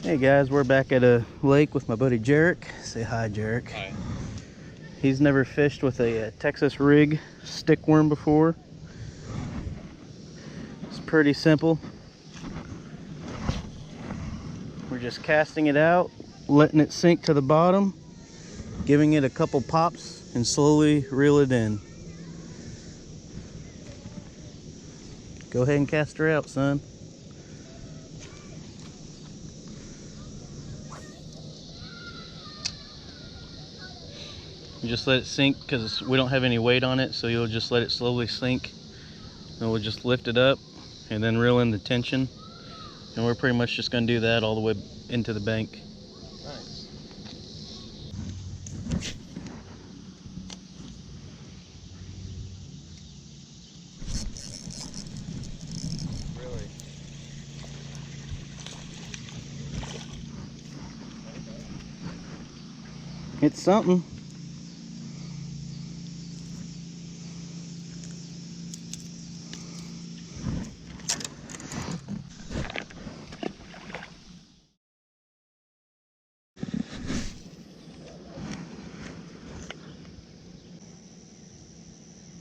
Hey guys, we're back at a lake with my buddy Jarek. Say hi, Jarek. Hi. He's never fished with a Texas rig stick worm before. It's pretty simple. We're just casting it out, letting it sink to the bottom, giving it a couple pops, and slowly reel it in. Go ahead and cast her out, son. You just let it sink because we don't have any weight on it, so you'll just let it slowly sink. And we'll just lift it up and then reel in the tension. And we're pretty much just going to do that all the way into the bank. Nice. Really? It's something.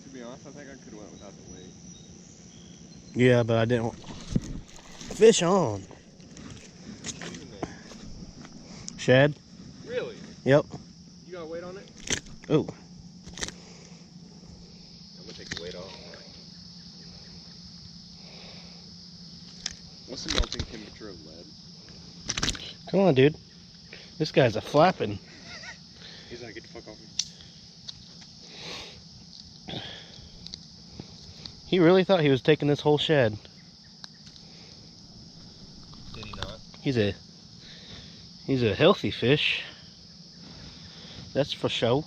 To be honest, I think I could have went without the weight. Yeah, but I didn't want... Fish on. Shad? Really? Yep. You got weight on it? Oh. I'm gonna take the weight off. What's the melting temperature of lead? Come on, dude. This guy's a flapping. He's like, get the fuck off me. He really thought he was taking this whole shad. Did he not? He's a healthy fish. That's for show.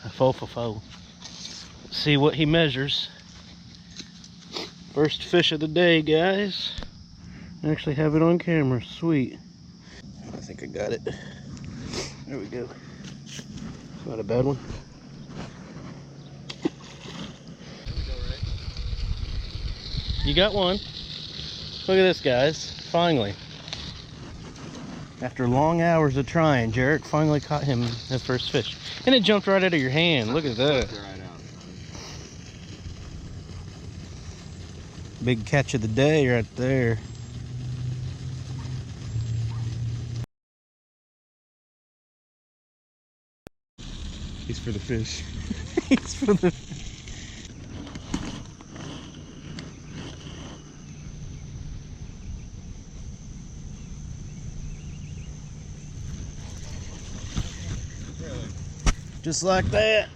A faux. Let's see what he measures. First fish of the day, guys. I actually have it on camera. Sweet. I think I got it. There we go. Not a bad one. You got one. Look at this, guys. Finally. After long hours of trying, Jarek finally caught him his first fish. And it jumped right out of your hand. Look at that. Right out. Big catch of the day right there. He's for the fish. He's for the... Really? Just like that.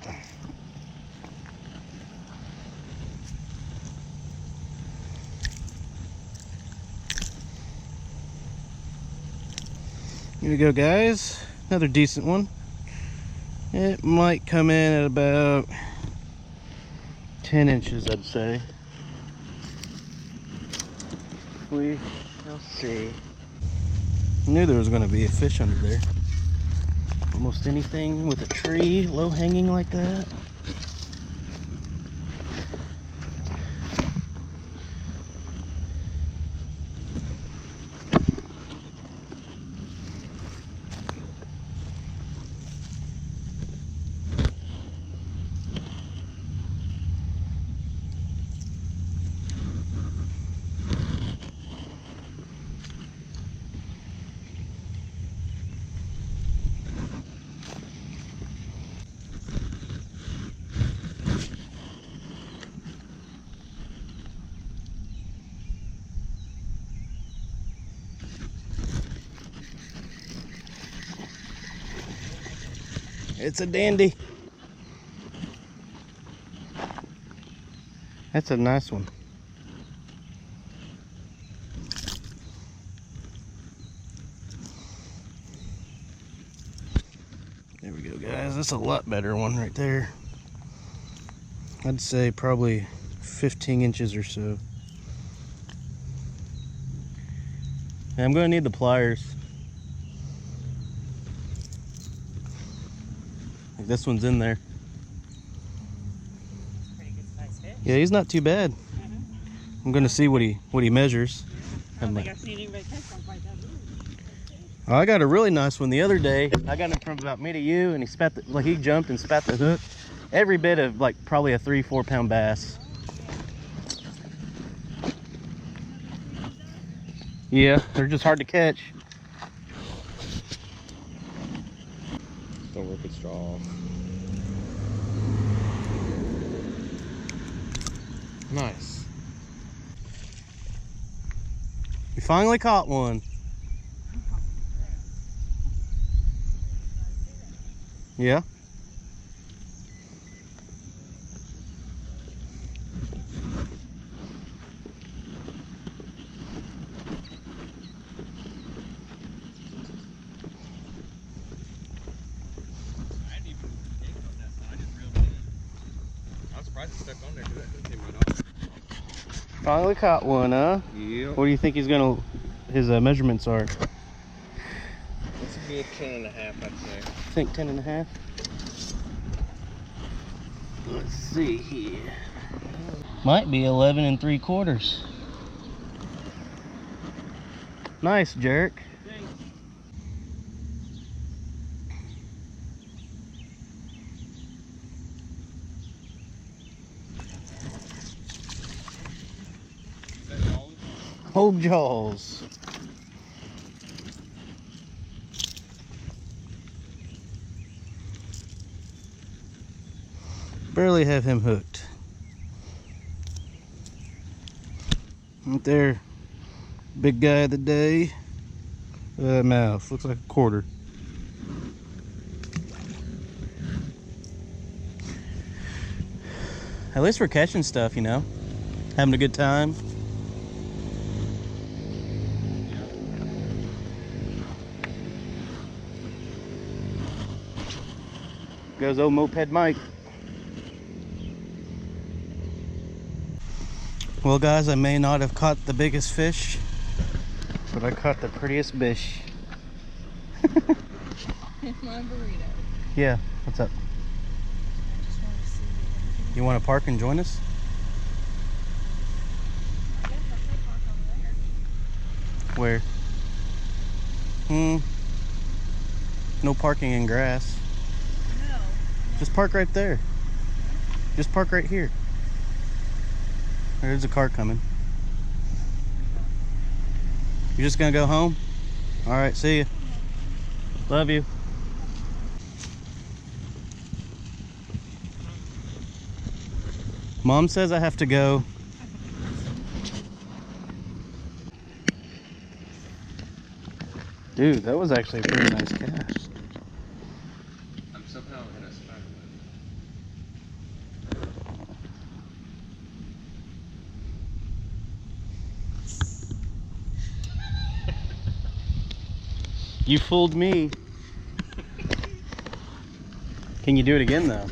Here we go, guys. Another decent one. It might come in at about 10 inches, I'd say. We shall see. I knew there was going to be a fish under there. Almost anything with a tree low hanging like that. It's a dandy. That's a nice one. There we go, guys. That's a lot better one right there. I'd say probably 15 inches or so. And I'm going to need the pliers. Like this one's in there. Pretty good size fish. Yeah, he's not too bad. I'm going to see what he measures. I don't think I've seen anybody catch one quite that big. I got a really nice one the other day. I got him from about me to you, and he spat the, like he jumped and spat the hook. Every bit of like probably a 3-4 pound bass. Yeah, they're just hard to catch. Don't rip its jaw off. Nice. We finally caught one. Yeah. I'm surprised it stuck on there because that hook came right off. Finally caught one, huh? Yep. What do you think his measurements are? This would be a 10.5, I'd say. I think 10.5. Let's see here. Might be 11 3/4. Nice, Jarek. Is that y'all? Old Jaws. Barely have him hooked. Right there. Big guy of the day. Mouth. Looks like a quarter. At least we're catching stuff, you know. Having a good time. Goes old Moped Mike. Well guys, I may not have caught the biggest fish, but I caught the prettiest fish. My burrito. Yeah, what's up? I just want to see it. You want to park and join us? I guess I could park over there. Where? No parking in grass. No. Just park right there. Just park right here. There's a car coming. You just gonna go home? All right, see you. Love you. Mom says I have to go. Dude, that was actually a pretty nice cast. I'm somehow in a spider web. You fooled me. Can you do it again though?